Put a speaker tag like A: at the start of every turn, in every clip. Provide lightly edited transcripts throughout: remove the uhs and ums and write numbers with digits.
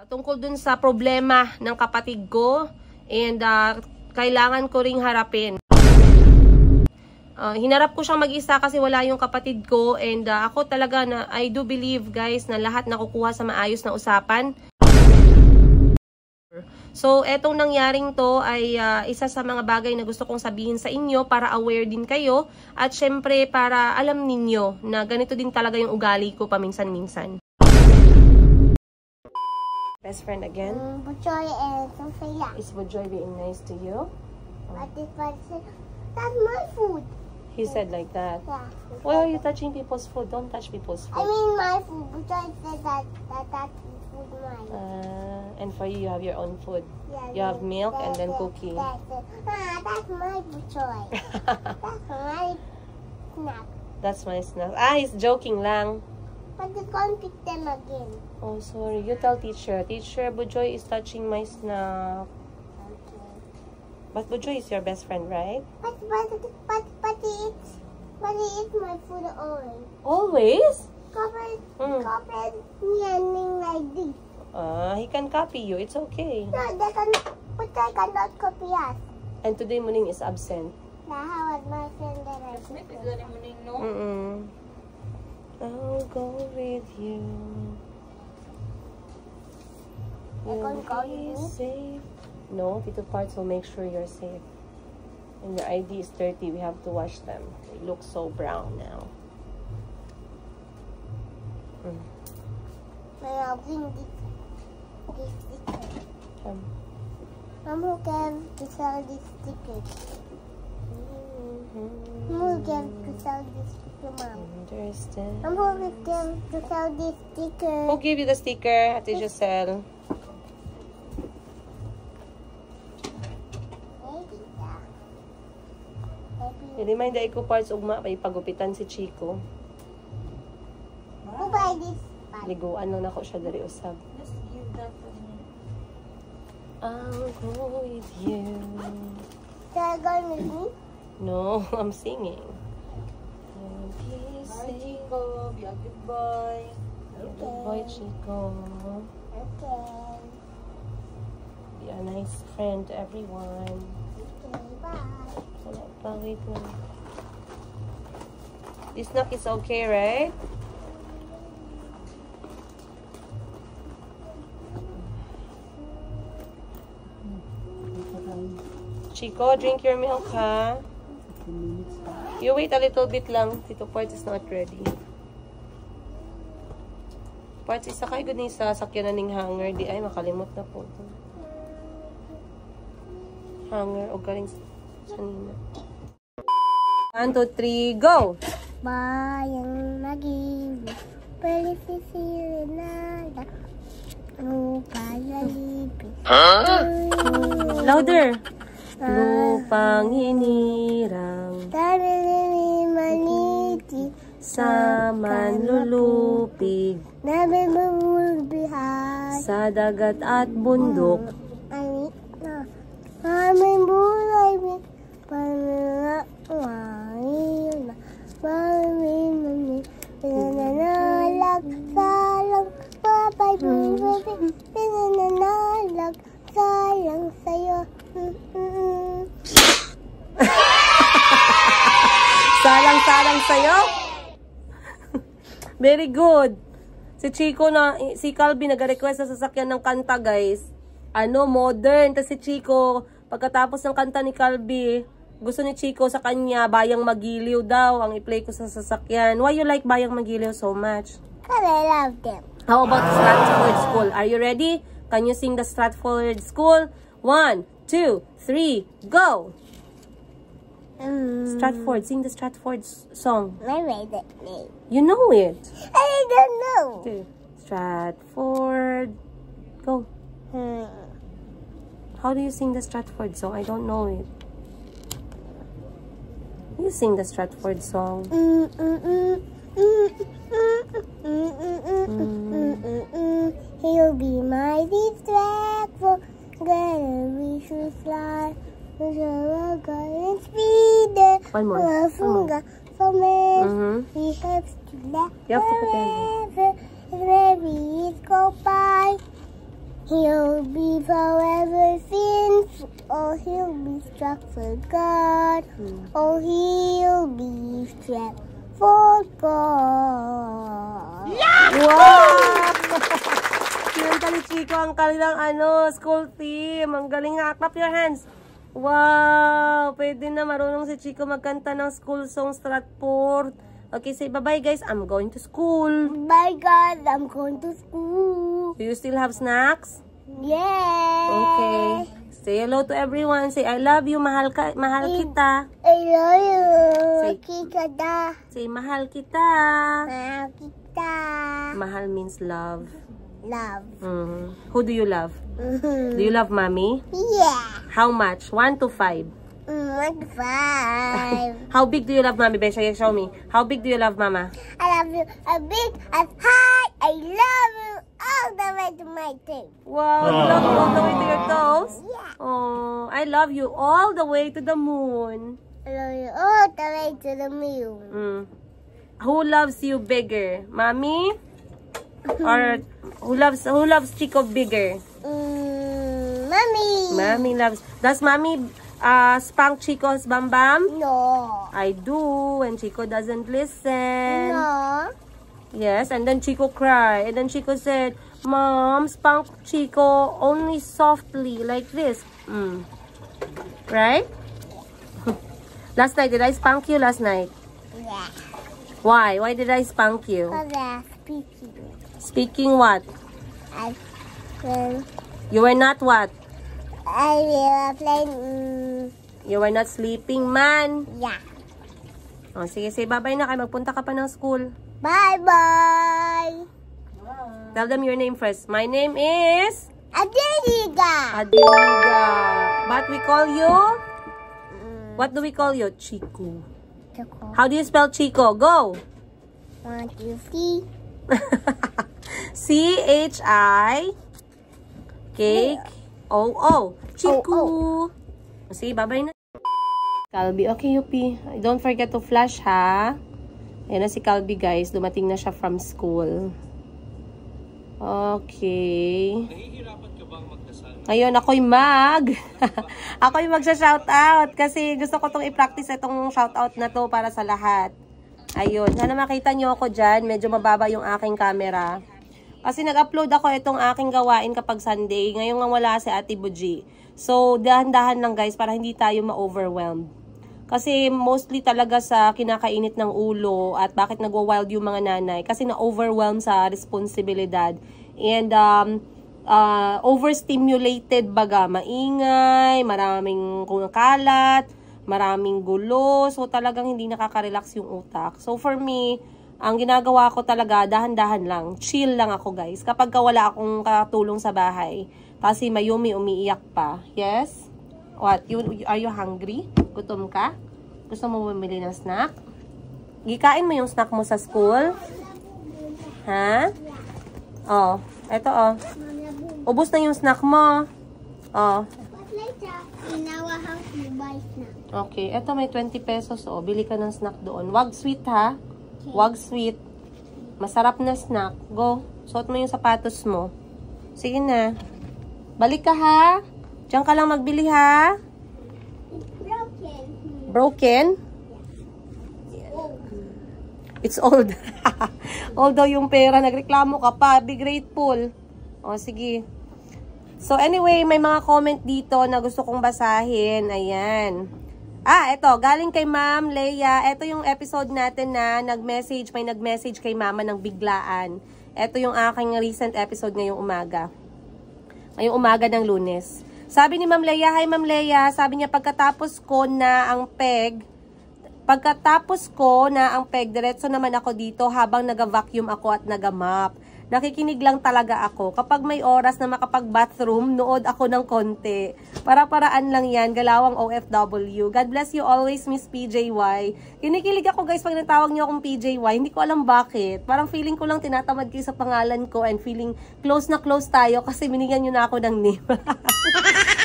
A: Tungkol dun sa problema ng kapatid ko and kailangan ko ring harapin. Hinarap ko siyang mag-isa kasi wala yung kapatid ko and ako talaga na I do believe guys na lahat nakukuha sa maayos na usapan. So etong nangyaring to ay isa sa mga bagay na gusto kong sabihin sa inyo para aware din kayo at syempre para alam ninyo na ganito din talaga yung ugali ko paminsan-minsan. Best friend again?
B: Bujoy and Sophia.
A: Is Bujoy being nice to you?
B: But this person, that's my food.
A: He said like that.
B: Yeah.
A: Why are you touching people's food? Don't touch people's food.
B: I mean my food. Bujoy said that's food mine.
A: And for you, you have your own food.
B: Yeah,
A: You have milk and then cookie.
B: That's my Bujoy. That's my snack.
A: That's my snack. He's joking lang.
B: But he's gonna pick them again.
A: Oh, sorry. You tell teacher. Teacher, Bujoy is touching my snack.
B: Okay.
A: But Bujoy is your best friend, right?
B: But he eats my food always.
A: Always?
B: Covered meanding like this.
A: He can copy you. It's okay.
B: No, but they cannot copy us.
A: And today, Muning is absent.
B: Now how was my friend that I
C: Smith is gonna Muning, no?
A: I'll go with you.
B: You'll
A: be safe. No, Tito Parts will make sure you're safe. And your ID is dirty. We have to wash them. They look so brown now.
B: I'll bring this sticker. I'm going to sell this sticker. I'm going to sell this sticker, Mom.
A: Understand.
B: I'm going to sell this sticker.
A: Who gave you the sticker? Ate Giselle. Remind ko parts ugma pa ipagupitan si Chico.
B: Who buy this?
A: Liguan lang nako siya diri usab.
C: Just give that to me.
A: I'll go with you.
B: Shall I go with me?
A: No, I'm singing.
C: Bye, Chico. Be a good boy.
A: Good boy, Chico.
B: Okay.
A: Be a nice friend to everyone.
B: Okay, bye.
A: Wala pa, wait lang. This snack is okay, right? Chico, drink your milk, ha? You wait a little bit lang. Tito Parts is not ready. Parts, isa kay good ni sa sakyan na ning hanger. Di ay, makalimot na po. Hanger, o galing sa nina. 1, 2, 3, go!
B: Bayang naging palisisilin lupa lalipin.
A: Louder! Lupang hinirang
B: Dami maniti
A: sa manlulupig
B: Dami mabulbihan
A: sa dagat at bundok.
B: Ani na aming bulay pananawangin na pamimami pinanalag salang papay pinanalag salang sa'yo.
A: Salang-salang sa'yo? Very good. Si Chico si Calvin nag-request sa sasakyan ng kanta, guys. Modern. Tapos si Chico, pagkatapos ng kanta ni Calvin, gusto ni Chico sa kanya, Bayang Magiliw daw, ang i-play ko sa sasakyan. Why you like Bayang Magiliw so much?
B: Because I love them.
A: How about Stratford School? Are you ready? Can you sing the Stratford School? 1, 2, 3, go! Stratford, sing the Stratford song.
B: I made that name.
A: You know it.
B: I don't know.
A: Stratford, go. How do you sing the Stratford song? I don't know it. You sing the Stratford song.
B: He'll be mighty Stratford, gonna be so fly. One more. He helps to laugh
A: You have to put
B: forever. As babies go by. He'll be forever since, or he'll be struck for God, or he'll be struck for God.
A: Wow! Kinanta ni Chico ang kanilang school theme. Ang galing nga. Clap your hands. Wow! Pwede na marunong si Chico magkanta ng school song Stratford. Okay, say bye-bye guys. I'm going to school.
B: Bye God, I'm going to school.
A: Do you still have snacks?
B: Yeah.
A: Okay. Say hello to everyone. Say I love you. Mahal kita.
B: I love you.
A: Say-
B: Kikada.
A: Say mahal kita.
B: Kita.
A: Mahal means love.
B: Love.
A: Who do you love? Do you love mommy?
B: Yeah.
A: How much? 1 to 5.
B: 1 to 5.
A: How big do you love mommy? Besha, show me. How big do you love mama?
B: I love you a big, as high. I love you all the way to my tail.
A: Wow, you love me all the way to your toes?
B: Yeah.
A: Oh, I love you all the way to the moon.
B: I love you all the way to the moon.
A: Who loves you bigger? Mommy? Or who loves Chico bigger?
B: Mommy.
A: Mommy loves. Does mommy spank Chico's bam bam?
B: No.
A: I do when Chico doesn't listen.
B: No.
A: Yes, and then Chico cried. And then Chico said, Mom, spank Chico only softly, like this. Right? Last night, did I spank you last night?
B: Yeah.
A: Why? Why did I spank you?
B: Because I'm speaking.
A: Speaking what?
B: I will.
A: You were not what?
B: I will play.
A: You were not sleeping, man.
B: Yeah.
A: O, sige, say bye-bye na kayo. Magpunta ka pa ng school.
B: Bye-bye.
A: Tell them your name first. My name is
B: Adeliga.
A: Adeliga. But we call you? What do we call you? Chico. How do you spell Chico? Go!
B: 1, 2, 3.
A: C-H-I-K-O-O. Chico. Sige, bye-bye na. Calby, okay, Yupi. Don't forget to flash, ha? Ayan na si Calby, guys. Dumating na siya from school. Okay. Ngayon, ako'y ako'y magsha-shoutout kasi gusto ko itong i-practice itong shoutout na to para sa lahat. Ayun. Sana makita nyo ako dyan. Medyo mababa yung aking camera. Kasi nag-upload ako itong aking gawain kapag Sunday. Ngayon nga wala si Ate Buji. So, dahan-dahan lang guys para hindi tayo ma-overwhelmed. Kasi mostly talaga sa kinakainit ng ulo at bakit nagwa-wild yung mga nanay. Kasi na-overwhelm sa responsibilidad. And overstimulated baga. Maingay, maraming kalat, maraming gulo. So talagang hindi nakaka-relax yung utak. So for me, ang ginagawa ko talaga, dahan-dahan lang. Chill lang ako guys. Kapag wala akong katulong sa bahay. Kasi Mayumi umiiyak pa. Yes? What? Are you hungry? Gutom ka? Gusto mo bumili ng snack? Gikain mo yung snack mo sa school? Ha? Oh, eto oh. Ubus na yung snack mo. Oh.
B: But later, in our house, you buy snack.
A: Okay, eto may 20 pesos oh. Bili ka ng snack doon. Wag sweet ha? Wag sweet. Masarap na snack. Go. Suot mo yung sapatos mo. Sige na. Balik ka ha? Diyan ka lang magbili ha?
B: Broken.
A: Broken? It's old. Although yung pera, nagreklamo ka pa. Be grateful. O, sige. So, anyway, may mga comment dito na gusto kong basahin. Ayan. Eto. Galing kay Ma'am Leia. Eto yung episode natin na nag-message. May nag-message kay Mama ng biglaan. Eto yung aking recent episode ngayong umaga. Ngayong umaga ng Lunes. Sabi ni Ma'am Leia, hi Ma'am Leia, sabi niya pagkatapos ko na ang peg, diretso naman ako dito habang naga-vacuum ako at naga-mop. Nakikinig lang talaga ako. Kapag may oras na makapag-bathroom, nood ako ng konti. Para-paraan lang yan, galawang OFW. God bless you always, Miss PJY. Kinikilig ako guys pag natawag niyo akong PJY. Hindi ko alam bakit. Parang feeling ko lang tinatamad kayo sa pangalan ko and feeling close na close tayo kasi binigyan niyo na ako ng name.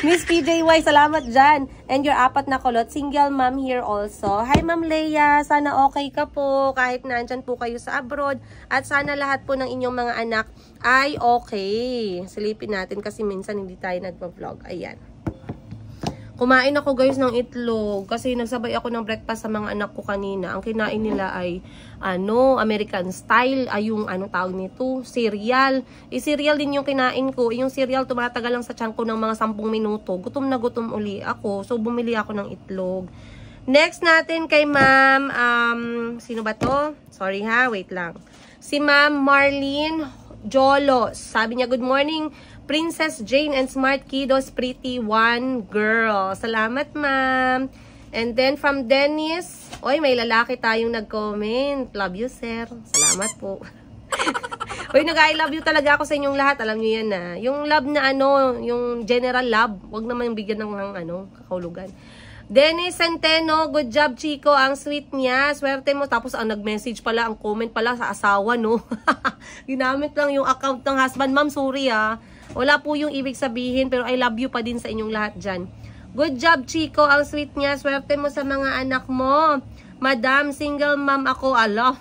A: Miss PJY, salamat dyan. And your apat na kulot, single mom here also. Hi, Ma'am Leia. Sana okay ka po kahit nandyan po kayo sa abroad. At sana lahat po ng inyong mga anak ay okay. Silipin natin kasi minsan hindi tayo nagpa-vlog. Ayan. Kumain ako guys ng itlog kasi nagsabay ako ng breakfast sa mga anak ko kanina. Ang kinain nila ay American style, ay yung tawag nito, cereal. Cereal din yung kinain ko. Yung cereal tumatagal lang sa tiyan ko ng mga 10 minuto. Gutom na gutom uli ako. So bumili ako ng itlog. Next natin kay Ma'am, sino ba to? Sorry ha, wait lang. Si Ma'am Marlene Jolos. Sabi niya, good morning, Princess Jane and Smart Kiddos, pretty one girl. Salamat, ma'am. And then from Dennis, oy, may lalaki tayong nag-comment. Love you, sir. Salamat po. Uy, nag-I love you talaga ako sa inyong lahat. Alam niyo yan na. Yung love na yung general love. Huwag naman yung bigyan ng kakahulugan. Dennis Centeno, good job, Chico. Ang sweet niya. Swerte mo. Tapos ang nag-message pala, ang comment pala sa asawa, no? Ginamit lang yung account ng husband. Ma'am, sorry ah. Wala po yung ibig sabihin, pero I love you pa din sa inyong lahat dyan. Good job, Chico. Ang sweet niya. Swerte mo sa mga anak mo. Madam, single mom ako. Ala.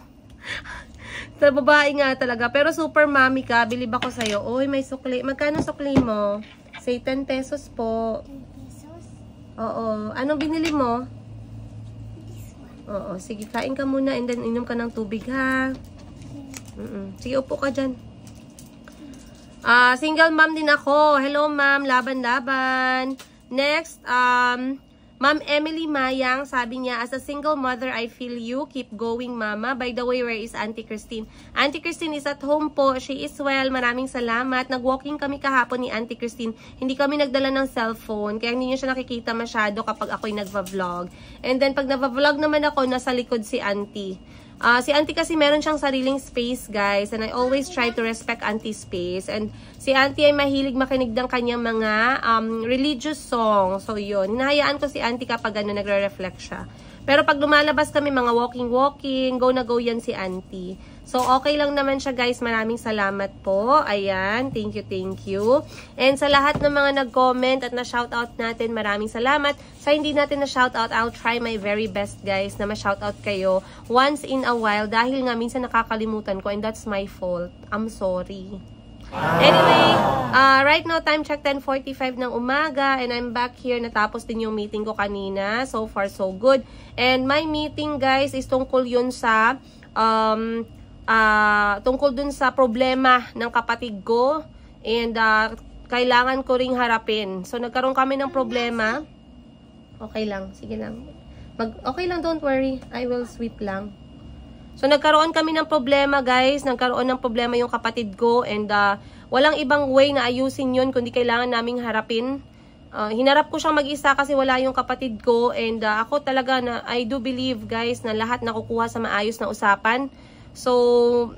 A: Sa babae nga talaga. Pero super mommy ka. Bilib ako sa'yo. Uy, may sukli. Magkano sukli mo? Say 10 pesos po.
B: 10 pesos?
A: Oo. Anong binili mo?
B: This one.
A: Oo. Sige, kain ka muna and then inom ka ng tubig, ha? Sige, upo ka dyan. Single mom din ako. Hello, ma'am. Laban-laban. Next, Ma'am Emily Mayang, sabi niya, as a single mother, I feel you. Keep going, mama. By the way, where is Auntie Christine? Auntie Christine is at home po. She is well. Maraming salamat. Nag-walking kami kahapon ni Auntie Christine. Hindi kami nagdala ng cellphone. Kaya hindi niyo siya nakikita masyado kapag ako'y nagva-vlog. And then, pag nagva-vlog naman ako, nasa likod si Auntie. Si Auntie kasi meron siyang sariling space, guys. And I always try to respect Auntie's space. And si Auntie ay mahilig makinig ng kanyang mga religious song. So, yun. Hinahayaan ko si Auntie kapag nagre-reflect siya. Pero pag lumalabas kami, mga walking, go na go yan si Auntie. So, okay lang naman siya, guys. Maraming salamat po. Ayan. Thank you. And sa lahat ng mga nag-comment at na-shoutout natin, maraming salamat. Sa hindi natin na-shoutout, I'll try my very best, guys, na ma-shoutout kayo once in a while. Dahil nga, minsan nakakalimutan ko and that's my fault. I'm sorry. Anyway, right now, time check 10:45 ng umaga and I'm back here. Natapos din yung meeting ko kanina. So far, so good. And my meeting, guys, is tungkol yun sa tungkol dun sa problema ng kapatid ko and kailangan ko ring harapin. So, nagkaroon kami ng problema. Okay lang. Sige lang. Okay lang, don't worry. I will sweep lang. So, nagkaroon kami ng problema, guys. Nagkaroon ng problema yung kapatid ko and walang ibang way na ayusin yun kundi kailangan naming harapin. Hinarap ko siyang mag-isa kasi wala yung kapatid ko and ako talaga na I do believe, guys, na lahat nakukuha sa maayos na usapan. So,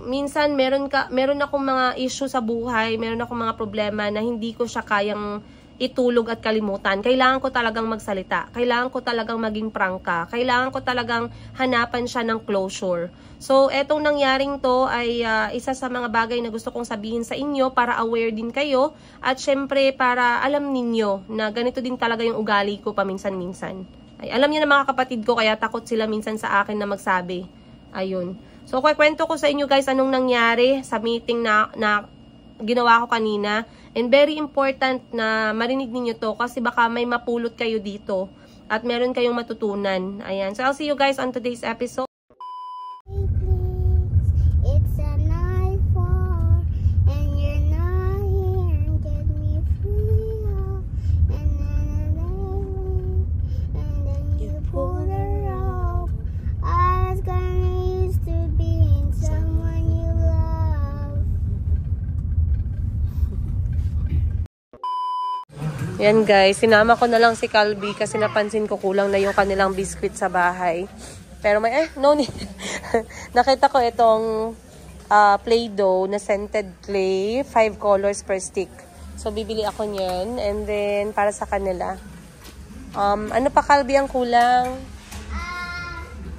A: minsan meron akong mga issue sa buhay, meron akong mga problema na hindi ko siya kayang itulog at kalimutan. Kailangan ko talagang magsalita. Kailangan ko talagang maging prangka. Kailangan ko talagang hanapan siya ng closure. So, etong nangyaring to ay isa sa mga bagay na gusto kong sabihin sa inyo para aware din kayo at syempre para alam ninyo na ganito din talaga yung ugali ko paminsan-minsan. Ay, alam niyo na mga kapatid ko kaya takot sila minsan sa akin na magsabi. Ayun. So, kwento ko sa inyo, guys, anong nangyari sa meeting na ginawa ko kanina. And very important na marinig ninyo to kasi baka may mapulot kayo dito at meron kayong matutunan. Ayan. So, I'll see you guys on today's episode.
B: It's a night fall and you're not here and get me free and then you pull the rope. I was gonna used to being someone you love.
A: Yan, guys, sinama ko na lang si Calby kasi napansin ko kulang na yung kanilang biscuit sa bahay. Pero may, no need. Nakita ko itong Play-Doh na scented clay, 5 colors per stick. So, bibili ako niyan. And then, para sa kanila. Ano pa, Calby, ang kulang?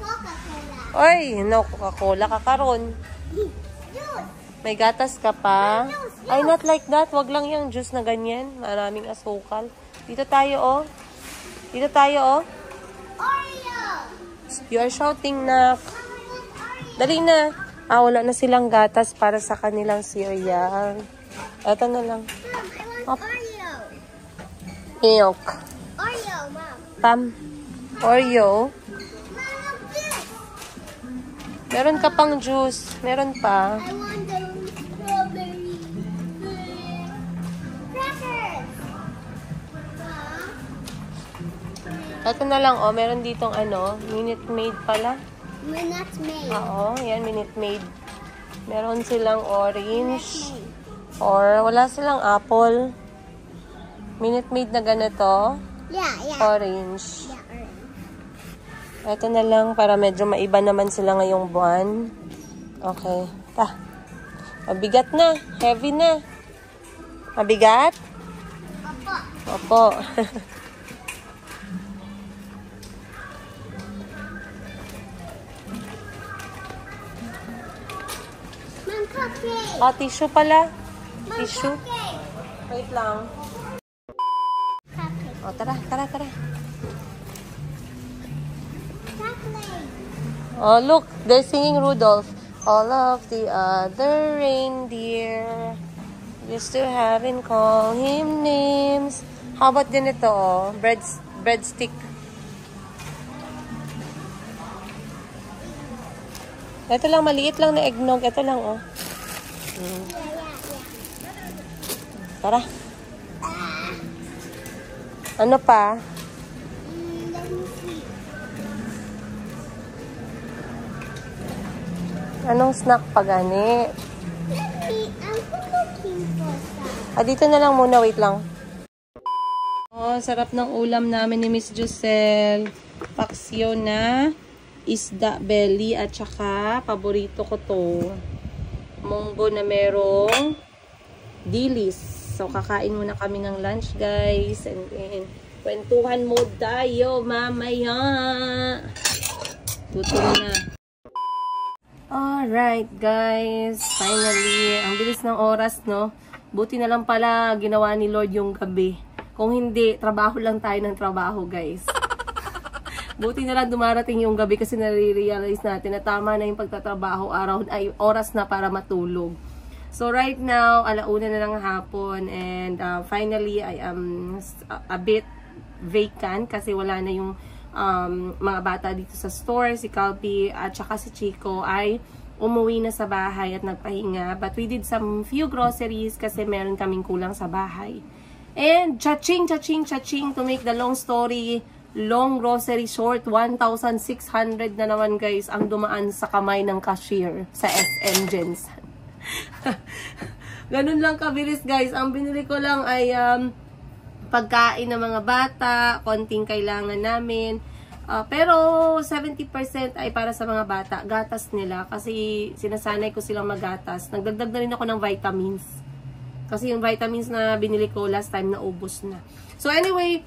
B: Coca-Cola.
A: Oy, no, Coca-Cola ka karon.
B: Juice.
A: May gatas ka pa.
B: Juice.
A: Ay, not like that. Wag lang yung juice na ganyan. Maraming asukal. Dito tayo, oh. Dito tayo, oh.
B: Oreo!
A: You are shouting, nak. Dali na. Ah, wala na silang gatas para sa kanilang cereal. Eto na lang.
B: Mom, I want Oreo.
A: Milk.
B: Oreo, Mom.
A: Pam. Oreo.
B: Mom, this.
A: Meron ka pang juice. Meron pa.
B: I want the strawberry crackers. Mom,
A: Eto na lang, oh. Meron ditong ano. Minute Maid pala.
B: Minute Maid.
A: Oo, yan. Minute Maid. Meron silang orange.
B: Maid.
A: Or wala silang apple. Minute Maid na ganito.
B: Yeah, yeah.
A: Orange.
B: Yeah, orange.
A: Ito na lang para medyo maiba naman sila ngayong buwan. Okay. Ta. Mabigat na. Heavy na. Mabigat?
B: Opo.
A: Opo.
B: Mom, cupcake.
A: Oh, tissue pala.
B: Mom,
A: Tissue.
B: cupcake.
A: Wait lang.
B: Cupcake.
A: O, tara, tara, tara.
B: Chocolate.
A: Oh, look. They're singing Rudolph. All of the other reindeer used to have and call him names. How about ganito, oh? Breadstick. Ito lang, maliit lang na eggnog. Ito lang, oh.
B: Yeah, yeah,
A: Tara. Ano pa?
B: Let me see.
A: Anong snack pa gani?
B: I'm looking for some.
A: Ah, dito na lang muna. Wait lang. Oh, sarap ng ulam namin ni Miss Jusel. Paksyo na isda belly at saka paborito ko to. Munggo na merong dilis. So, kakain muna kami ng lunch, guys. And kwentuhan mode tayo mamaya. Tutulog na. Alright, guys. Finally, ang bilis ng oras, no? Buti na lang pala ginawa ni Lord yung gabi. Kung hindi, trabaho lang tayo ng trabaho, guys. Buti na lang dumarating yung gabi kasi nare-realize natin na tama na yung pagtatrabaho araw ay oras na para matulog. So right now, 1:00 na lang hapon and finally I am a bit vacant kasi wala na yung mga bata dito sa store. Si Calpi at saka si Chico ay umuwi na sa bahay at nagpahinga. But we did some few groceries kasi meron kaming kulang sa bahay. And cha-ching to make the long story long grocery short, 1,600 na naman guys ang dumaan sa kamay ng cashier sa SM Jensen. Ganun lang kabilis guys. Ang binili ko lang ay pagkain ng mga bata, konting kailangan namin. Pero 70% ay para sa mga bata. Gatas nila kasi sinasanay ko silang magatas. Nagdagdag na rin ako ng vitamins. Kasi yung vitamins na binili ko last time na ubos na. So anyway,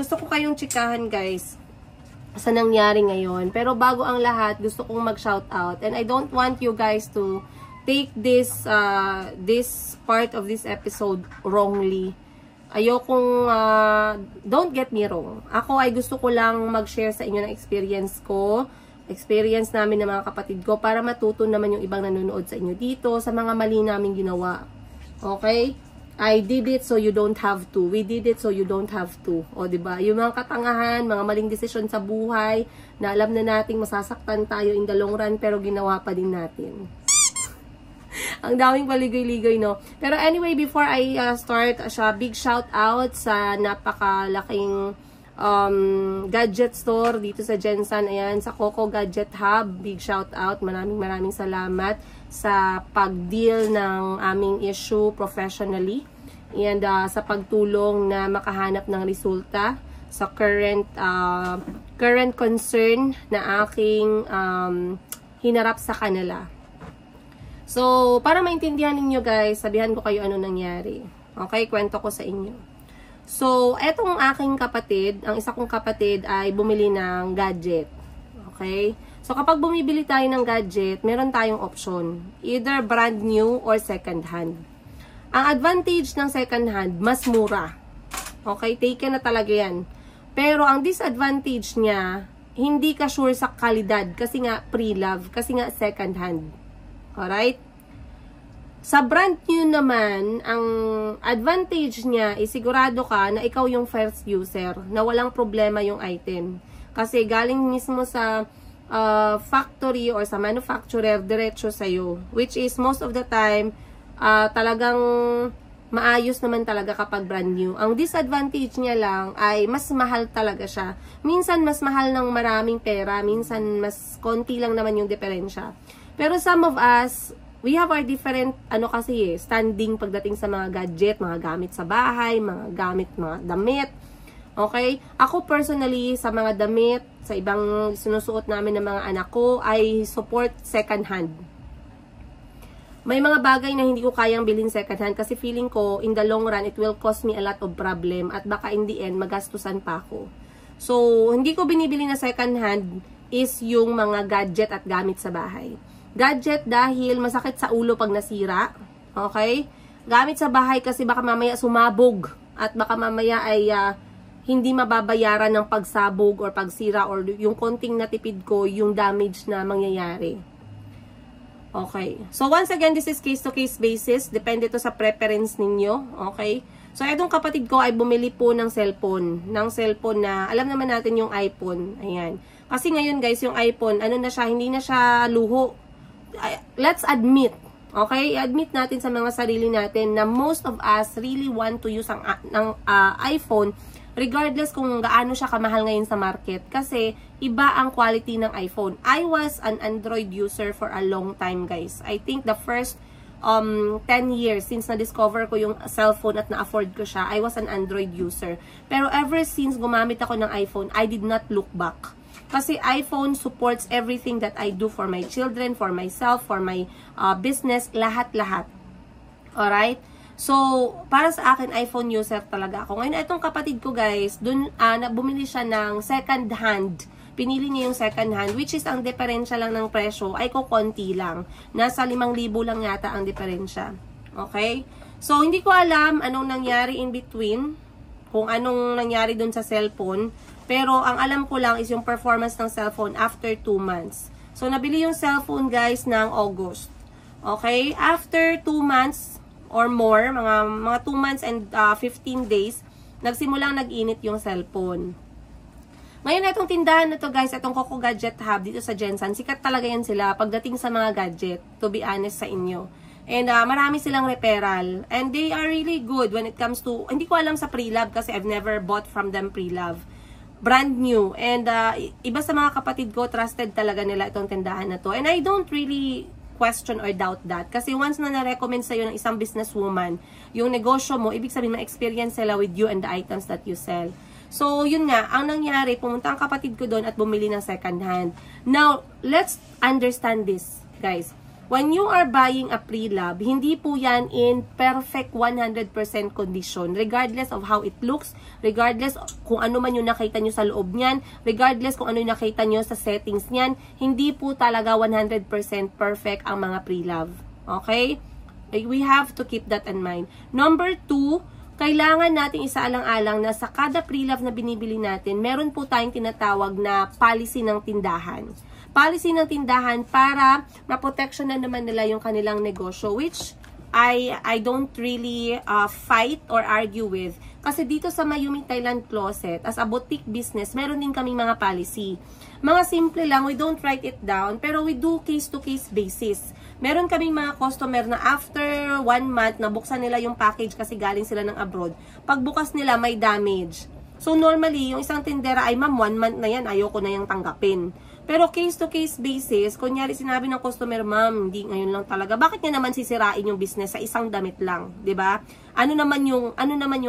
A: gusto ko kayong tsikahan guys sa nangyari ngayon. Pero bago ang lahat, gusto kong mag-shoutout. And I don't want you guys to take this part of this episode wrongly. Ayokong, don't get me wrong. Ako ay gusto ko lang mag-share sa inyo ng experience ko. Experience namin ng mga kapatid ko para matuto naman yung ibang nanonood sa inyo dito sa mga mali namin ginawa. Okay? I did it so you don't have to. We did it so you don't have to. O, diba? Yung mga katangahan, mga maling desisyon sa buhay, na alam na nating masasaktan tayo in the long run, pero ginawa pa din natin. Ang daming paligoy-ligoy, no? Pero anyway, before I start, big shout out sa napakalaking gadget store dito sa Jensen. Ayan, sa Coco Gadget Hub. Big shout out. Maraming salamat sa pag-deal ng aming issue professionally and sa pagtulong na makahanap ng resulta sa current concern na aking hinarap sa kanila. So, para maintindihan ninyo guys, sabihan ko kayo ano nangyari. Okay, kwento ko sa inyo. So, etong aking kapatid, ang isa kong kapatid ay bumili ng gadget. Okay? So, kapag bumibili tayo ng gadget, meron tayong option. Either brand new or second hand. Ang advantage ng second hand, mas mura. Okay, taken na talaga yan. Pero ang disadvantage niya, hindi ka sure sa kalidad kasi nga pre-love, kasi nga second hand. Alright? Sa brand new naman, ang advantage niya is sigurado ka na ikaw yung first user, na walang problema yung item. Kasi galing mismo sa factory or sa manufacturer, diretso sa'yo. Which is most of the time, talagang maayos naman talaga kapag brand new. Ang disadvantage niya lang ay mas mahal talaga siya. Minsan mas mahal ng maraming pera, minsan mas konti lang naman yung diferensya. Pero some of us, we have our different, standing pagdating sa mga gadget, mga gamit sa bahay, mga damit. Okay? Ako personally, sa mga damit, sa ibang sinusuot namin ng mga anak ko, I support second hand. May mga bagay na hindi ko kayang bilhin second hand kasi feeling ko, in the long run, it will cause me a lot of problem at baka in the end, magastusan pa ako. So, hindi ko binibili na second hand is yung mga gadget at gamit sa bahay. Gadget dahil masakit sa ulo pag nasira. Okay? Gamit sa bahay kasi baka mamaya sumabog at baka mamaya ay hindi mababayaran ng pagsabog or pagsira or yung konting natipid ko, yung damage na mangyayari. Okay. So, once again, this is case-to-case basis. Depende to sa preference ninyo. Okay? So, itong kapatid ko ay bumili po ng cellphone. Ng cellphone na, alam naman natin yung iPhone. Ayan. Kasi ngayon, guys, yung iPhone, ano na siya, hindi na siya luho. Let's admit, okay? Admit natin sa mga sarili natin na most of us really want to use ang iPhone regardless kung gaano siya kamahal ngayon sa market. Kasi, iba ang quality ng iPhone. I was an Android user for a long time, guys. I think the first 10 years since na-discover ko yung cellphone at na-afford ko siya, I was an Android user. Pero ever since gumamit ako ng iPhone, I did not look back. Kasi iPhone supports everything that I do for my children, for myself, for my business, lahat-lahat. Alright? So, para sa akin, iPhone user talaga ako. Ngayon, itong kapatid ko, guys, bumili siya ng second hand. Pinili niya yung second hand, which is ang diferensya lang ng presyo ay kukonti lang. Nasa 5,000 lang yata ang diferensya. Okay? So, hindi ko alam anong nangyari in between, kung anong nangyari dun sa cellphone. Pero, ang alam ko lang is yung performance ng cellphone after 2 months. So, nabili yung cellphone, guys, ng August. Okay? After 2 months or more, mga 2 months and 15 days, nagsimulang nag-init yung cellphone. Ngayon, itong tindahan na to, guys, itong Coco Gadget Hub dito sa Jensen, sikat talaga yan sila pagdating sa mga gadget, to be honest sa inyo. And marami silang referral. And they are really good when it comes to, hindi ko alam sa pre-love kasi I've never bought from them pre-love. Brand new. And iba sa mga kapatid ko, trusted talaga nila itong tindahan na to. And I don't really question or doubt that. Kasi once na na-recommend sa'yo ng isang businesswoman, yung negosyo mo, ibig sabihin ma-experience sila with you and the items that you sell. So, yun nga, ang nangyari, pumunta ang kapatid ko doon at bumili ng second hand. Now, let's understand this, guys. When you are buying a pre-love, hindi po yan in perfect 100% condition. Regardless of how it looks, regardless kung ano man yung nakita nyo sa loob niyan, regardless kung ano yung nakita nyo sa settings niyan, hindi po talaga 100% perfect ang mga pre-love. Okay? We have to keep that in mind. Number 2, kailangan nating isaalang-alang na sa kada pre-love na binibili natin, meron po tayong tinatawag na policy ng tindahan. Policy ng tindahan para ma-protection na naman nila yung kanilang negosyo, which I don't really fight or argue with. Kasi dito sa Mayumi Thailand Closet, as a boutique business, meron din kaming mga policy. Mga simple lang, we don't write it down, pero we do case-to-case basis. Meron kaming mga customer na after 1 month, nabuksan nila yung package kasi galing sila ng abroad. Pagbukas nila, may damage. So normally, yung isang tindera ay, ma'am, 1 month na yan, ayoko na yung tanggapin. Pero case-to-case basis, kunyari sinabi ng customer, ma'am, hindi ngayon lang talaga. Bakit niya naman sisirain yung business sa isang damit lang, 'di ba? Ano naman yung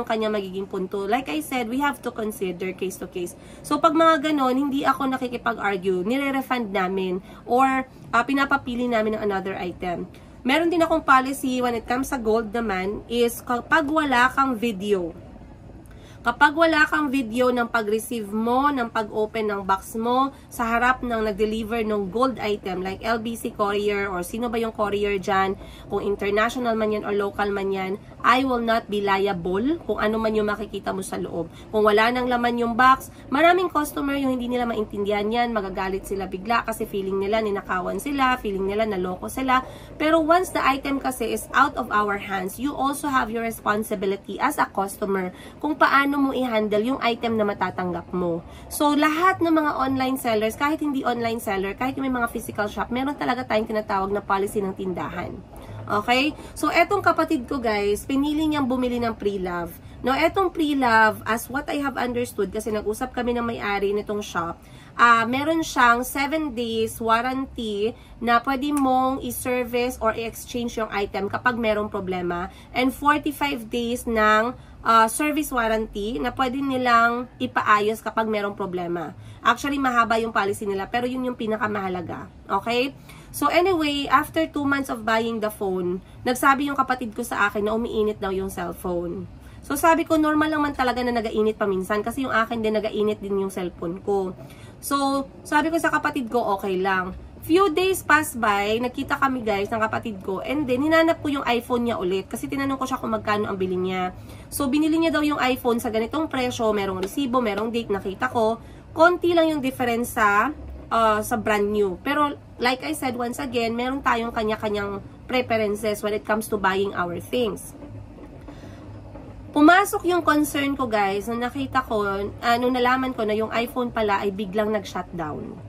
A: kanya magiging punto? Like I said, we have to consider case-to-case. So pag mga ganon, hindi ako nakikipag-argue, nire-refund namin or pinapapili namin ng another item. Meron din akong policy when it comes sa gold naman is kapag wala kang video. Kapag wala kang video ng pag-receive mo, ng pag-open ng box mo, sa harap ng nag-deliver ng gold item like LBC Courier or sino ba yung courier dyan, kung international man yan or local man yan, I will not be liable kung ano man yung makikita mo sa loob. Kung wala nang laman yung box, maraming customer yung hindi nila maintindihan yan, magagalit sila bigla kasi feeling nila ninakawan sila, feeling nila naloko sila. Pero once the item kasi is out of our hands, you also have your responsibility as a customer kung paano mo i-handle yung item na matatanggap mo. So, lahat ng mga online sellers, kahit hindi online seller, kahit may mga physical shop, meron talaga tayong tinatawag na policy ng tindahan. Okay? So, etong kapatid ko guys, pinili niyang bumili ng pre-love. Now, etong pre-love, as what I have understood, kasi nag-usap kami ng may-ari nitong shop, meron siyang 7 days warranty na pwede mong i-service or i-exchange yung item kapag merong problema, and 45 days ng service warranty na pwede nilang ipaayos kapag merong problema. Actually, mahaba yung policy nila, pero yun yung pinakamahalaga. Okay? So anyway, after 2 months of buying the phone, nagsabi yung kapatid ko sa akin na umiinit daw yung cellphone. So sabi ko, normal lang man talaga na nagainit paminsan kasi yung akin din nagainit din yung cellphone ko. So sabi ko sa kapatid ko, okay lang. Few days pass by, nakita kami guys ng kapatid ko, and then hinanap ko yung iPhone niya ulit kasi tinanong ko siya kung magkano ang bili niya. So binili niya daw yung iPhone sa ganitong presyo, merong resibo, merong date, nakita ko. Konti lang yung difference sa brand new. Pero like I said once again, meron tayong kanya-kanyang preferences when it comes to buying our things. Pumasok yung concern ko guys, nung nakita ko, nung nalaman ko na yung iPhone pala ay biglang nag-shutdown.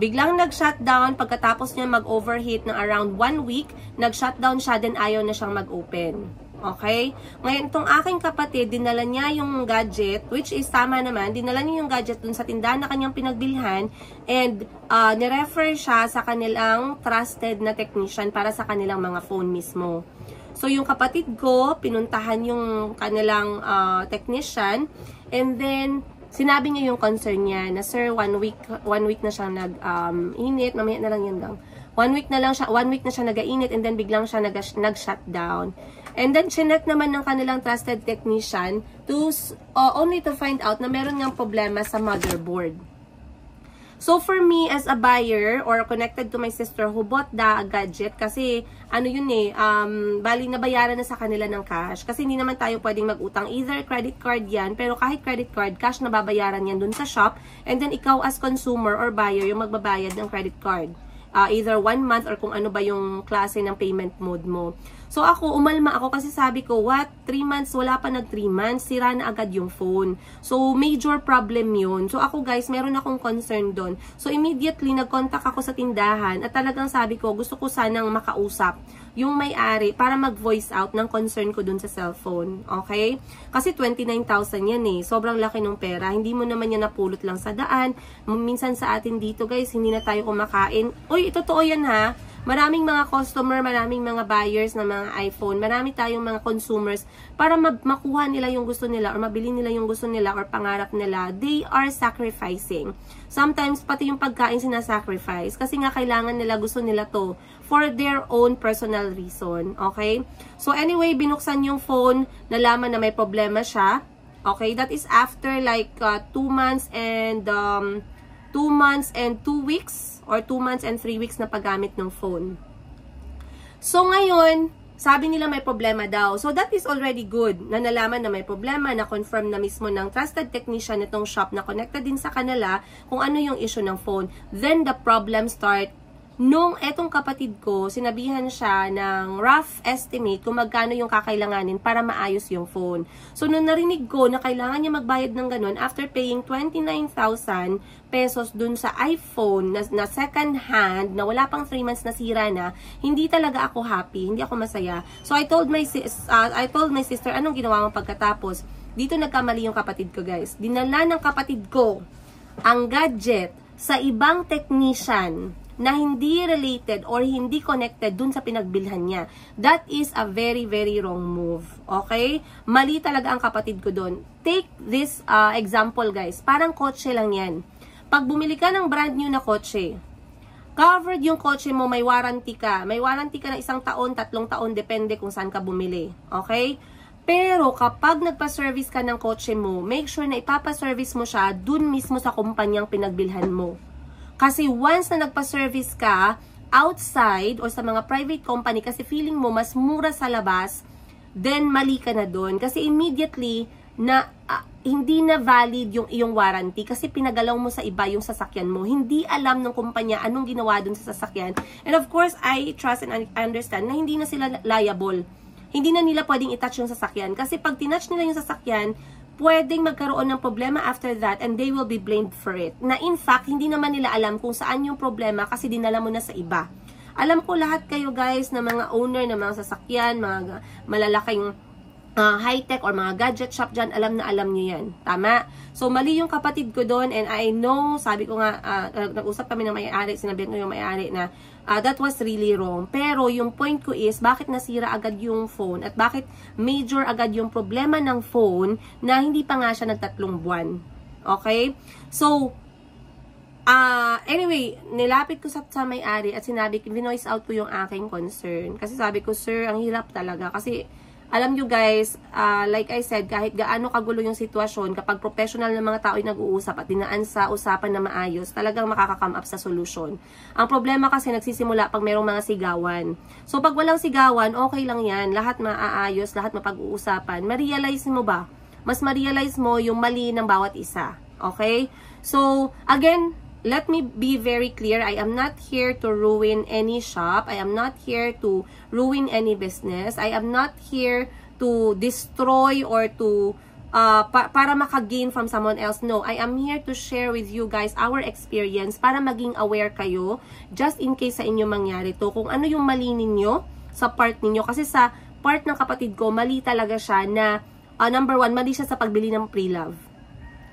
A: Biglang nag-shutdown, pagkatapos niya mag-overheat ng around 1 week, nag-shutdown siya, then ayaw na siyang mag-open. Okay? Ngayon, itong aking kapatid, dinala niya yung gadget, which is tama naman, dinala niya yung gadget dun sa tindahan na kanyang pinagbilhan, and nirefer siya sa kanilang trusted na technician para sa kanilang mga phone mismo. So, yung kapatid ko, pinuntahan yung kanilang technician, and then, sinabi niya yung concern niya na, sir, 1 week na siya nag-init, mamaya na lang yan lang. 1 week na siya nag-init, and then biglang siya nag-shutdown. And then, chinek naman ng kanilang trusted technician only to find out na meron ngang problema sa motherboard. So, for me, as a buyer, or connected to my sister who bought the gadget, kasi, bali nabayaran na sa kanila ng cash. Kasi hindi naman tayo pwedeng mag-utang. Either credit card yan, pero kahit credit card, cash na babayaran yan dun sa shop. And then, ikaw as consumer or buyer, yung magbabayad ng credit card. Either 1 month or kung ano ba yung klase ng payment mode mo. So ako, umalma ako kasi sabi ko, what? 3 months? Wala pa nag 3 months, sira na agad yung phone. So major problem yun. So ako guys, meron akong concern doon. So immediately, nag-contact ako sa tindahan at talagang sabi ko, gusto ko sanang makausap yung may-ari para mag-voice out ng concern ko dun sa cellphone. Okay? Kasi 29,000 yan eh. Sobrang laki ng pera. Hindi mo naman yan napulot lang sa daan. Minsan sa atin dito guys, hindi na tayo kumakain. Uy, totoo yan ha. Maraming mga customer, maraming mga buyers ng mga iPhone, marami tayong mga consumers para makuha nila yung gusto nila or mabili nila yung gusto nila or pangarap nila. They are sacrificing. Sometimes, pati yung pagkain sinasacrifice kasi nga kailangan nila, gusto nila to for their own personal reason. Okay? So anyway, binuksan yung phone, nalaman na may problema siya. Okay? That is after like 2 months and 2 weeks or 2 months and 3 weeks na paggamit ng phone. So, ngayon, sabi nila may problema daw. So, that is already good. Na nalaman na may problema, na confirm na mismo ng trusted technician itong shop na connected din sa kanila kung ano yung issue ng phone. Then, the problem start nung etong kapatid ko, sinabihan siya ng rough estimate kung magkano yung kakailanganin para maayos yung phone. So, nung narinig ko na kailangan niya magbayad ng ganun, after paying 29,000 pesos dun sa iPhone na second hand, na wala pang 3 months na sira na, hindi talaga ako happy, hindi ako masaya. So, I told my sister, anong ginawa mo pagkatapos? Dito nagkamali yung kapatid ko, guys. Dinala ng kapatid ko ang gadget sa ibang technician na hindi related or hindi connected dun sa pinagbilhan niya. That is a very, very wrong move. Okay? Mali talaga ang kapatid ko dun. Take this example, guys. Parang kotse lang yan. Pag bumili ka ng brand new na kotse, covered yung kotse mo, may warranty ka. May warranty ka na 1 taon, 3 taon, depende kung saan ka bumili. Okay? Pero kapag nagpa-service ka ng kotse mo, make sure na ipapa-service mo siya dun mismo sa kumpanyang pinagbilhan mo. Kasi once na nagpa-service ka outside or sa mga private company kasi feeling mo mas mura sa labas, then mali ka na dun. Kasi immediately na hindi na valid yung iyong warranty kasi pinagalaw mo sa iba yung sasakyan mo. Hindi alam ng kumpanya anong ginawa dun sa sasakyan. And of course, I trust and understand na hindi na sila liable. Hindi na nila pwedeng itouch yung sasakyan. Kasi pag tinouch nila yung sasakyan, pwedeng magkaroon ng problema after that and they will be blamed for it. Na in fact, hindi naman nila alam kung saan yung problema kasi dinala mo na sa iba. Alam ko lahat kayo guys na mga owner ng mga sasakyan, mga malalaking high-tech or mga gadget shop dyan, alam na alam nyo yan. Tama? So, mali yung kapatid ko doon and I know, sabi ko nga, nag-usap kami ng may-ari, sinabihan ko yung may-ari na that was really wrong. Pero yung point ko is, bakit nasira agad yung phone at bakit major agad yung problema ng phone na hindi pa nga siya nag-3 buwan. Okay? So, anyway, nilapit ko sa may-ari at sinabi, vinoice out ko yung aking concern. Kasi sabi ko, sir, ang hirap talaga. Kasi, alam nyo guys, like I said, kahit gaano kagulo yung sitwasyon, kapag professional na mga tao ay nag-uusap at dinaan sa usapan na maayos, talagang makaka-come up sa solusyon. Ang problema kasi nagsisimula pag mayroong mga sigawan. So pag walang sigawan, okay lang yan. Lahat maaayos, lahat mapag-uusapan. Ma-realize mo ba? Mas ma-realize mo yung mali ng bawat isa. Okay? So, again, let me be very clear. I am not here to ruin any shop. I am not here to ruin any business. I am not here to destroy or to para maka-gain from someone else. No, I am here to share with you guys our experience para maging aware kayo just in case sa inyo mangyari to. Kung ano yung mali ninyo sa part ninyo. Kasi sa part ng kapatid ko, mali talaga siya na number 1, mali siya sa pagbili ng pre-love.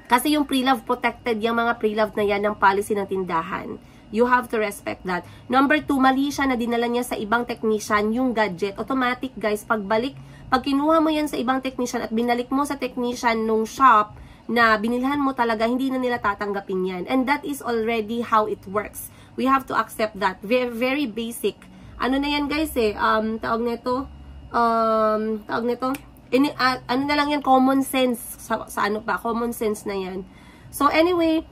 A: Kasi yung pre-love, protected yung mga pre-love na yan ng policy ng tindahan. You have to respect that. Number 2, mali siya na dinala niya sa ibang technician yung gadget. Automatic guys, pag kinuha mo yan sa ibang technician at binalik mo sa technician nung shop na binilhan mo talaga, hindi na nila tatanggapin yan. And that is already how it works. We have to accept that. Very, very basic. Ano na yan guys tawag nito, ano na lang yan, common sense sa ano pa, common sense na yan. So anyway,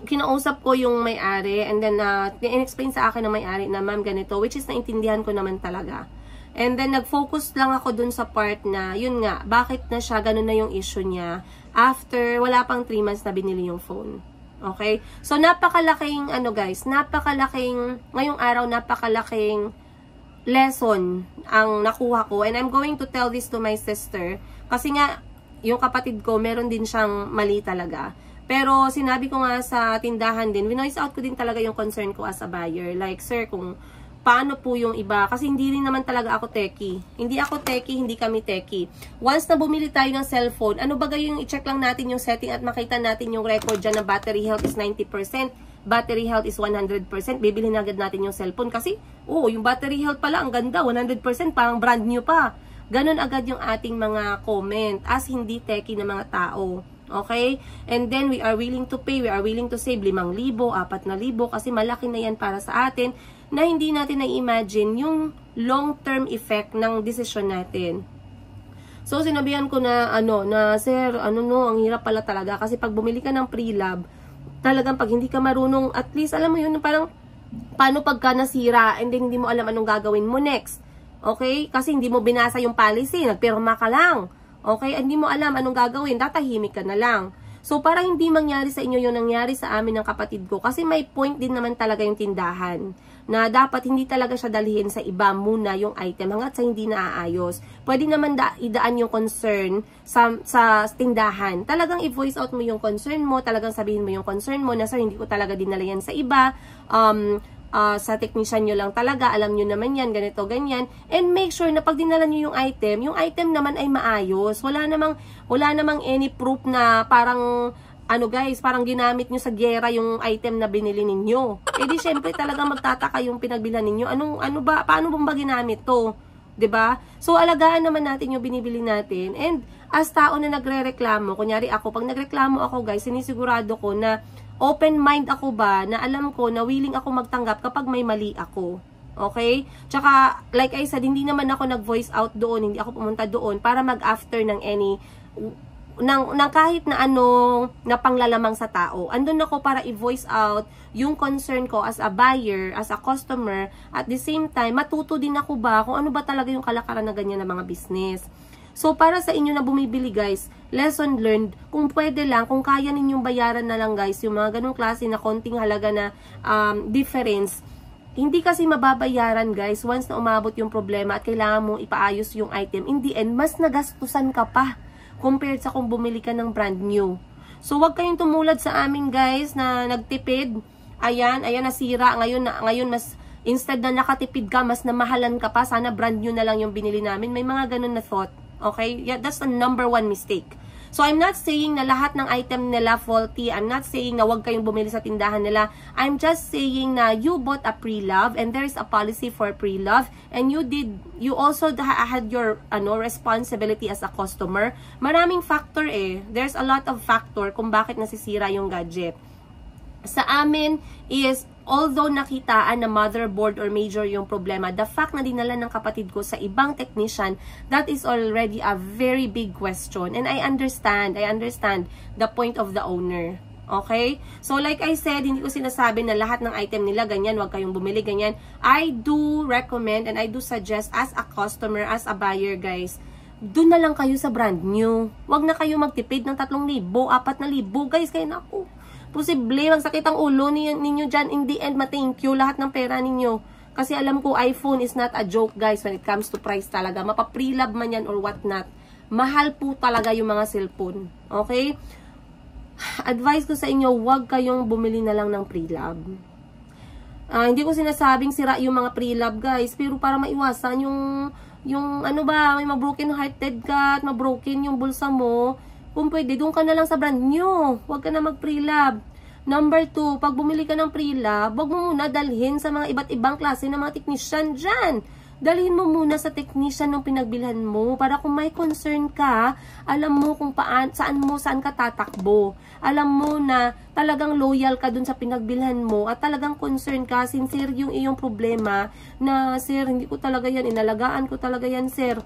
A: kinausap ko yung may-ari and then in-explain sa akin ng may-ari na ma'am ganito, which is naintindihan ko naman talaga. And then nag-focus lang ako dun sa part na yun nga, bakit na siya, ganun na yung issue niya after wala pang 3 months na binili yung phone. Okay? So napakalaking guys, ngayong araw napakalaking lesson ang nakuha ko and I'm going to tell this to my sister kasi nga yung kapatid ko meron din siyang mali talaga, pero sinabi ko nga sa tindahan din, vinoice out ko din talaga yung concern ko as a buyer, like sir, kung paano po yung iba, kasi hindi rin naman talaga ako techie, hindi kami techie. Once na bumili tayo ng cellphone, ano ba yung i-check lang natin yung setting at makita natin yung record dyan na battery health is 90%, battery health is 100%, bibili na agad natin yung cellphone kasi, yung battery health pala, ang ganda, 100%, parang brand new pa. Ganon agad yung ating mga comment as hindi techie na mga tao. Okay? And then, we are willing to pay, we are willing to save 5,000, 4,000 kasi malaki na yan para sa atin na hindi natin na-imagine yung long-term effect ng desisyon natin. So, sinabihan ko na, sir, ang hirap pala talaga kasi pag bumili ka ng pre-love, talagang pag hindi ka marunong, at least, alam mo yun, parang, paano pagka nasira, and then hindi mo alam anong gagawin mo next. Okay? Kasi hindi mo binasa yung policy, nagpirma ka lang. Okay? Hindi mo alam anong gagawin, tatahimik ka na lang. So, para hindi mangyari sa inyo yung nangyari sa amin ng kapatid ko, kasi may point din naman talaga yung tindahan, na dapat hindi talaga siya dalhin sa iba muna yung item hanggat sa hindi naaayos. Pwede naman idaan yung concern sa tindahan. Talagang i-voice out mo yung concern mo, talagang sabihin mo yung concern mo na sir, hindi ko talaga dinala yan sa iba, sa technician nyo lang talaga, alam nyo naman yan, ganito, ganyan. And make sure na pag dinala nyo yung item naman ay maayos. Wala namang any proof na parang guys, parang ginamit nyo sa gera yung item na binili ninyo. Eh di syempre talagang magtataka yung pinagbilhan ninyo. Paano ba ginamit to? 'Di ba? So alagaan naman natin yung binibili natin. And as tao na nagrereklamo, kunyari ako, pag nagreklamo ako guys, sinisigurado ko na open mind ako ba, na alam ko na willing ako magtanggap kapag may mali ako. Okay? Tsaka, like I said, hindi naman ako nag-voice out doon, hindi ako pumunta doon para mag-after ng any, ng kahit na ano, na panglalamang sa tao. Andun ako para i-voice out yung concern ko as a buyer, as a customer, at the same time, matuto din ako ba kung ano ba talaga yung kalakaran na ganyan ng mga business. So, para sa inyo na bumibili guys, lesson learned, kung pwede lang, kung kaya ninyong bayaran na lang guys, yung mga ganong klase na konting halaga na difference, hindi kasi mababayaran guys once na umabot yung problema at kailangan mong ipaayos yung item. In the end, mas nagastusan ka pa compared sa kung bumili ka ng brand new. So, wag kayong tumulad sa amin guys na nagtipid. Ayan, nasira. Ngayon mas, instead na nakatipid ka, mas namahalan ka pa. Sana brand new na lang yung binili namin. May mga ganun na thought. Okay? Yeah, that's the number one mistake. So, I'm not saying na lahat ng item nila faulty. I'm not saying na wag kayong bumili sa tindahan nila. I'm just saying na you bought a pre-love and there's a policy for pre-love and you also had your responsibility as a customer. Maraming factor There's a lot of factor kung bakit nasisira yung gadget. Sa amin is, although nakitaan na motherboard or major yung problema, the fact na dinala ng kapatid ko sa ibang technician, that is already a very big question. And I understand the point of the owner. Okay? So, like I said, hindi ko sinasabi na lahat ng item nila ganyan, wag kayong bumili ganyan. I do recommend and I do suggest as a customer, as a buyer guys, doon na lang kayo sa brand new. Wag na kayo magtipid ng 3,000, 4,000 guys, kaya naku. Posible, magsakit ang ulo ninyo dyan. In the end, ma-thank you lahat ng pera ninyo. Kasi alam ko, iPhone is not a joke, guys, when it comes to price talaga. Mapa-pre-love man yan or what not. Mahal po talaga yung mga cellphone. Okay? Advice ko sa inyo, huwag kayong bumili na lang ng pre-love. Hindi ko sinasabing sira yung mga pre-love, guys. Pero para maiwasan yung may ma-broken hearted ka at ma-broken yung bulsa mo, kung pwede, doon ka na lang sa brand new. Huwag ka na mag-pre-love. Number 2, pag bumili ka ng pre-love, huwag mo muna dalhin sa mga iba't ibang klase ng mga technician dyan. Dalhin mo muna sa technician ng pinagbilhan mo para kung may concern ka, alam mo kung saan ka tatakbo. Alam mo na talagang loyal ka dun sa pinagbilhan mo at talagang concern ka, sincere yung iyong problema na, sir, hindi ko talaga yan, inalagaan ko talaga yan, sir.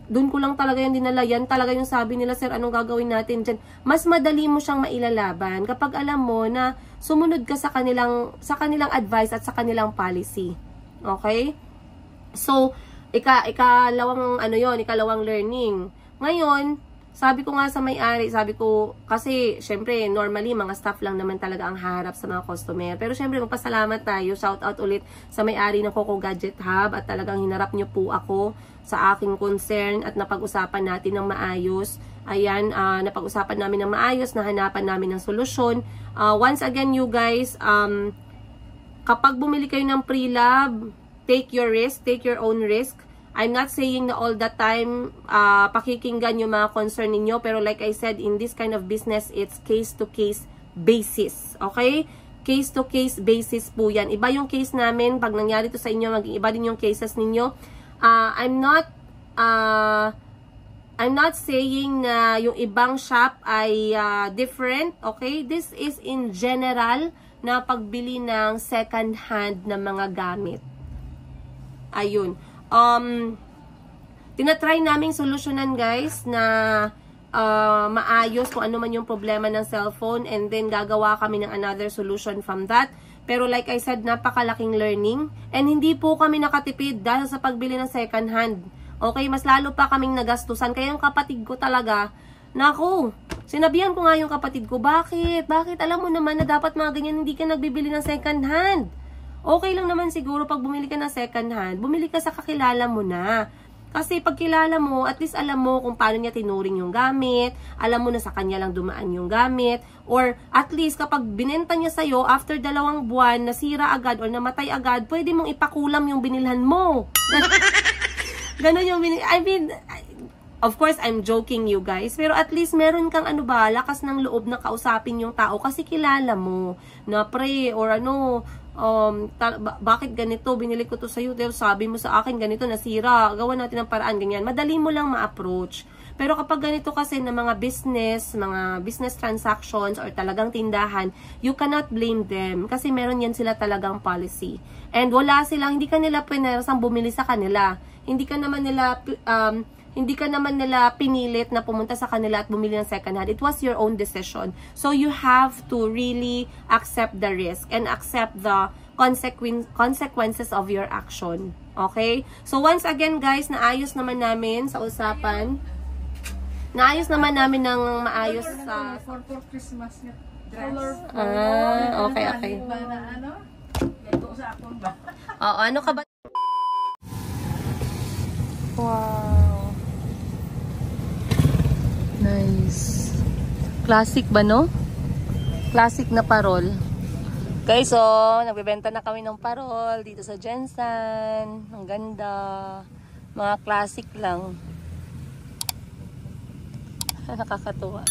A: Doon ko lang talaga yung dinala. Yan talaga yung sabi nila, sir, anong gagawin natin dyan? Mas madali mo siyang mailalaban kapag alam mo na sumunod ka sa kanilang advice at sa kanilang policy. Okay? So, ikalawang learning. Ngayon, sabi ko nga sa may-ari, kasi, syempre, normally, mga staff lang naman talaga ang haharap sa mga customer. Pero, syempre, magpasalamat tayo. Shout out ulit sa may-ari ng Coco Gadget Hub at talagang hinarap niyo po ako sa aking concern at napag-usapan natin ng maayos. Ayan, napag-usapan namin ng maayos, nahanapan namin ng solusyon. Once again, you guys, kapag bumili kayo ng pre-love, take your risk, take your own risk. I'm not saying na all the time pakikinggan yung mga concern ninyo, pero like I said, in this kind of business, it's case-to-case basis. Okay? Case-to-case basis po yan. Iba yung case namin. Pag nangyari to sa inyo, maging iba din yung cases ninyo. I'm not saying na yung ibang shop ay different. Okay? This is in general na pagbili ng second hand na mga gamit. Ayun. Tinatry naming solusyonan guys na maayos kung ano man yung problema ng cellphone and then gagawa kami ng another solution from that. Pero like I said, napakalaking learning and hindi po kami nakatipid dahil sa pagbili ng second hand. Okay, mas lalo pa kaming nagastusan. Kaya yung kapatid ko talaga, naku, sinabihan ko nga yung kapatid ko, bakit? Alam mo naman na dapat mga ganyan hindi ka nagbibili ng second hand. Okay lang naman siguro pag bumili ka ng second hand, bumili ka sa kakilala mo na. Kasi pag kilala mo, at least alam mo kung paano niya tinuring yung gamit, alam mo na sa kanya lang dumaan yung gamit, or at least kapag binenta niya sa'yo, after 2 buwan, nasira agad or namatay agad, pwede mong ipakulam yung binilhan mo. Ganon yung binilhan. I mean, Of course, I'm joking you guys. Pero at least meron kang lakas ng loob na kausapin yung tao kasi kilala mo na pre or bakit ganito, binili ko to sa'yo, sabi mo sa akin ganito, nasira, gawa natin ng paraan, ganyan. Madali mo lang ma-approach. Pero kapag ganito kasi na mga business transactions or talagang tindahan, you cannot blame them kasi meron yan sila talagang policy. And wala silang, hindi ka nila pinerasang bumili sa kanila. Hindi ka naman nila pinilit na pumunta sa kanila at bumili ng second hand. It was your own decision. So you have to really accept the risk and accept the consequences of your action. Okay? So once again guys, naayos naman namin sa usapan. Naayos naman namin ng maayos sa...
D: For Christmas nga dress.
A: Okay.
D: Ito sa akong ba?
A: Oo, ano ka ba? Wow. Nice. Classic ba, no? Classic na parol. Guys, nagbebenta na kami ng parol dito sa Jensen. Ang ganda. Mga classic lang. Nakakatuwa.